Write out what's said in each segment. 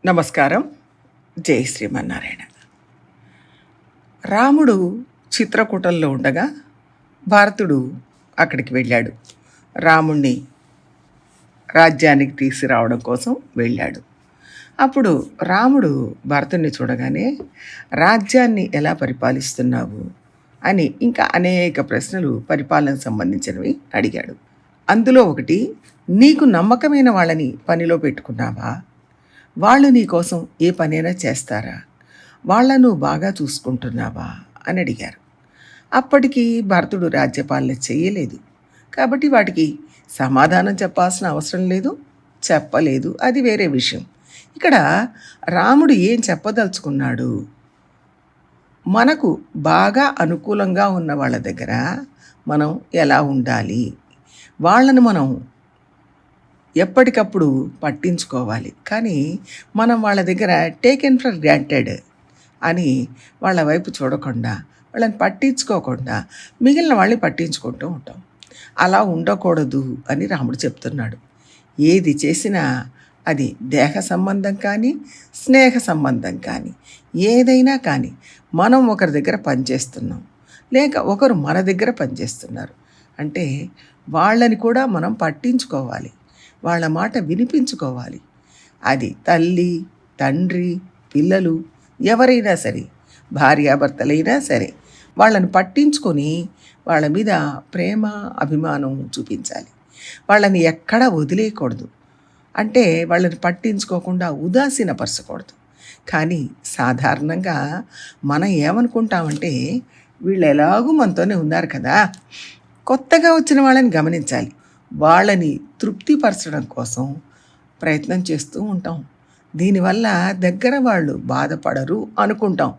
నమస్కారం. జై శ్రీమన్నారాయణ. రాముడు చిత్రకూటంలో ఉండగా భరతుడు అక్కడికి వెళ్ళాడు. రాముణ్ణి రాజ్యానికి తీసుకురావడం కోసం వెళ్ళాడు. అప్పుడు రాముడు భరతుణ్ణి చూడగానే రాజ్యాన్ని ఎలా పరిపాలిస్తున్నావు అని ఇంకా అనేక ప్రశ్నలు పరిపాలనకు సంబంధించినవి అడిగాడు. అందులో ఒకటి, నీకు నమ్మకమైన వాళ్ళని పనిలో పెట్టుకున్నావా? వాళ్ళు నీ కోసం ఏ పనైనా చేస్తారా? వాళ్ళను బాగా చూసుకుంటున్నావా అని అడిగారు. అప్పటికి భరతుడు రాజ్యపాలన చేయలేదు కాబట్టి వాటికి సమాధానం చెప్పాల్సిన అవసరం లేదు, చెప్పలేదు. అది వేరే విషయం. ఇక్కడ రాముడు ఏం చెప్పదలుచుకున్నాడు? మనకు బాగా అనుకూలంగా ఉన్న వాళ్ళ దగ్గర మనం ఎలా ఉండాలి, వాళ్ళను మనం ఎప్పటికప్పుడు పట్టించుకోవాలి. కానీ మనం వాళ్ళ దగ్గర టేకెన్ ఫర్ గ్రాంటెడ్ అని వాళ్ళ వైపు చూడకుండా, వాళ్ళని పట్టించుకోకుండా మిగిలిన వాళ్ళని పట్టించుకుంటూ ఉంటాం. అలా ఉండకూడదు అని రాముడు చెప్తున్నాడు. ఏది చేసినా అది దేహ సంబంధం కానీ, స్నేహ సంబంధం కానీ, ఏదైనా కానీ మనం ఒకరి దగ్గర పనిచేస్తున్నాం, లేక ఒకరు మన దగ్గర పనిచేస్తున్నారు అంటే వాళ్ళని కూడా మనం పట్టించుకోవాలి, వాళ్ళ మాట వినిపించుకోవాలి. అది తల్లి, తండ్రి, పిల్లలు, ఎవరైనా సరే, భార్యాభర్తలైనా సరే, వాళ్ళని పట్టించుకొని వాళ్ళ మీద ప్రేమ, అభిమానం చూపించాలి. వాళ్ళని ఎక్కడా వదిలేయకూడదు. అంటే వాళ్ళని పట్టించుకోకుండా ఉదాసీనపరచకూడదు. కానీ సాధారణంగా మనం ఏమనుకుంటామంటే, వీళ్ళు ఎలాగూ మనతోనే ఉన్నారు కదా, కొత్తగా వచ్చిన వాళ్ళని గమనించాలి, వాళ్ళని తృప్తిపరచడం కోసం ప్రయత్నం చేస్తూ ఉంటాం. దీనివల్ల దగ్గర వాళ్ళు బాధపడరు అనుకుంటాం.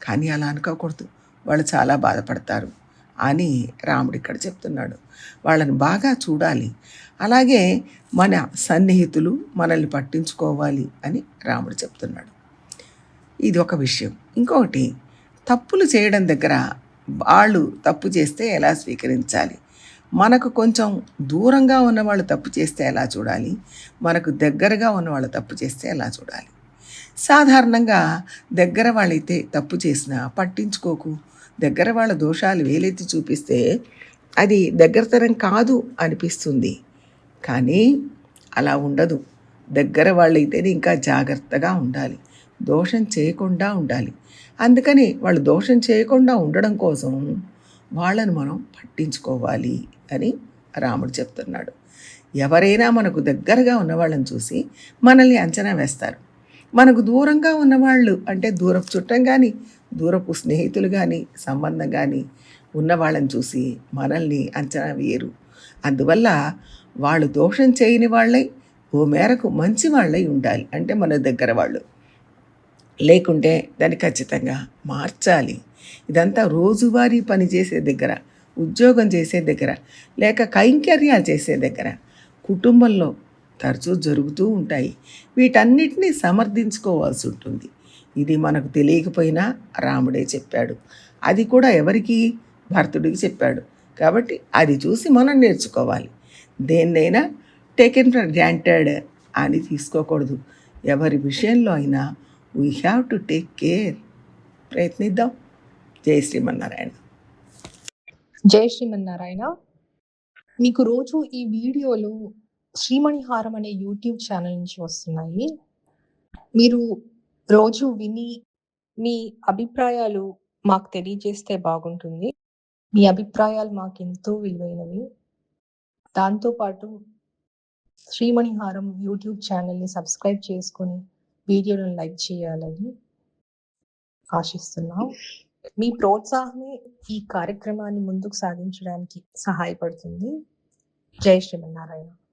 కానీ అలా అనుకోకూడదు, వాళ్ళు చాలా బాధపడతారు అని రాముడు ఇక్కడ చెప్తున్నాడు. వాళ్ళని బాగా చూడాలి, అలాగే మన సన్నిహితులు మనల్ని పట్టించుకోవాలి అని రాముడు చెప్తున్నాడు. ఇది ఒక విషయం. ఇంకొకటి, తప్పులు చేయడం దగ్గర వాళ్ళు తప్పు చేస్తే ఎలా స్వీకరించాలి, మనకు కొంచెం దూరంగా ఉన్నవాళ్ళు తప్పు చేస్తే ఎలా చూడాలి, మనకు దగ్గరగా ఉన్నవాళ్ళు తప్పు చేస్తే ఎలా చూడాలి. సాధారణంగా దగ్గర వాళ్ళైతే తప్పు చేసినా పట్టించుకోకు, దగ్గర వాళ్ళ దోషాలు వేలెత్తి చూపిస్తే అది దగ్గరతనం కాదు అనిపిస్తుంది. కానీ అలా ఉండదు. దగ్గర వాళ్ళైతేనే ఇంకా జాగ్రత్తగా ఉండాలి, దోషం చేయకుండా ఉండాలి. అందుకని వాళ్ళు దోషం చేయకుండా ఉండడం కోసం వాళ్ళను మనం పట్టించుకోవాలి అని రాముడు చెప్తున్నాడు. ఎవరైనా మనకు దగ్గరగా ఉన్నవాళ్ళని చూసి మనల్ని అంచనా వేస్తారు. మనకు దూరంగా ఉన్నవాళ్ళు అంటే దూరపు చుట్టం కానీ, దూరపు స్నేహితులు కానీ, సంబంధం కానీ ఉన్నవాళ్ళని చూసి మనల్ని అంచనా వేయరు. అందువల్ల వాళ్ళు దోషం చేయని వాళ్ళై, ఓ మేరకు మంచి వాళ్ళై ఉండాలి. అంటే మన దగ్గర వాళ్ళు, లేకుంటే దాన్ని ఖచ్చితంగా మార్చాలి. ఇదంతా రోజువారీ పని చేసే దగ్గర, ఉద్యోగం చేసే దగ్గర, లేక కైంకర్యాలు చేసే దగ్గర, కుటుంబంలో తరచూ జరుగుతూ ఉంటాయి. వీటన్నిటినీ సమర్థించుకోవాల్సి ఉంటుంది. ఇది మనకు తెలియకపోయినా రాముడే చెప్పాడు. అది కూడా ఎవరికి? భరతుడికి చెప్పాడు. కాబట్టి అది చూసి మనం నేర్చుకోవాలి. దేన్నైనా టేకెన్ ఫర్ గ్రాంటెడ్ అని తీసుకోకూడదు. ఎవరి విషయంలో అయినా we have to take care. ప్రయత్నిద్దాం. జై శ్రీమన్నారాయణ. జై శ్రీమన్నారాయణ. మీకు రోజు ఈ వీడియోలు శ్రీమణిహారం అనే యూట్యూబ్ ఛానల్ నుంచి వస్తున్నాయి. మీరు రోజు విని మీ అభిప్రాయాలు మాకు తెలియజేస్తే బాగుంటుంది. మీ అభిప్రాయాలు మాకు ఎంతో విలువైనవి. దాంతోపాటు శ్రీమణిహారం యూట్యూబ్ ఛానల్ని సబ్స్క్రైబ్ చేసుకొని వీడియోలను లైక్ చేయాలని ఆశిస్తున్నాం. మీ ప్రోత్సాహమే ఈ కార్యక్రమాన్ని ముందుకు సాగించడానికి సహాయపడుతుంది. జై శ్రీమన్నారాయణ.